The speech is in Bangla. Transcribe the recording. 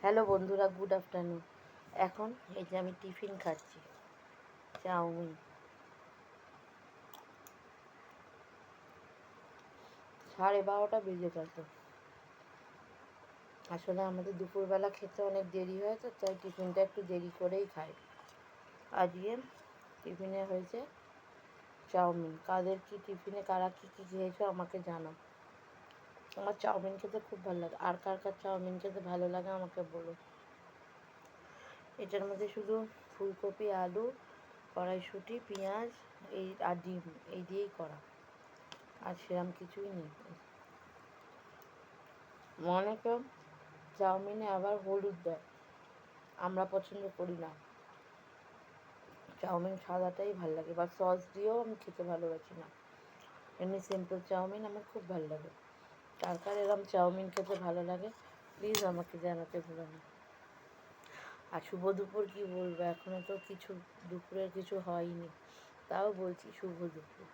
হ্যালো বন্ধুরা, গুড আফটারনুন। এখন এই যে আমি টিফিন খাচ্ছি, চাউমিন। 12:30 বেজে গেছে। আসলে আমাদের দুপুরবেলা খেতে অনেক দেরি হয়, তো তাই টিফিনটা একটু দেরি করেই খাই। আজকে টিফিনে হয়েছে চাউমিন। কাদের কি টিফিনে কারা কী কী খেয়েছো আমাকে জানাও। আমার চাউমিন খেতে খুব ভালো লাগে। আর কার কার চাউমিন খেতে ভালো লাগে আমাকে বলো। এটার মধ্যে শুধু ফুলকপি, আলু, কড়াইশুঁটি, পেঁয়াজ এই আর ডিম এই দিয়েই করা, আর সেরকম কিছুই নেই। অনেকে চাউমিনে আবার হলুদ দেয়, আমরা পছন্দ করি না। চাউমিন সাদাটাই ভালো লাগে, বা সস দিয়েও আমি খেতে ভালোবাসি না। এমনি সিম্পল চাউমিন আমার খুব ভালো লাগে। কার কার এরকম চাউমিন খেতে ভালো লাগে প্লিজ আমাকে জানাতে ভুলো না। আর শুভ দুপুর কী বলবো, এখনও তো কিছু দুপুরের কিছু হয়নি, তাও বলছি শুভ দুপুর।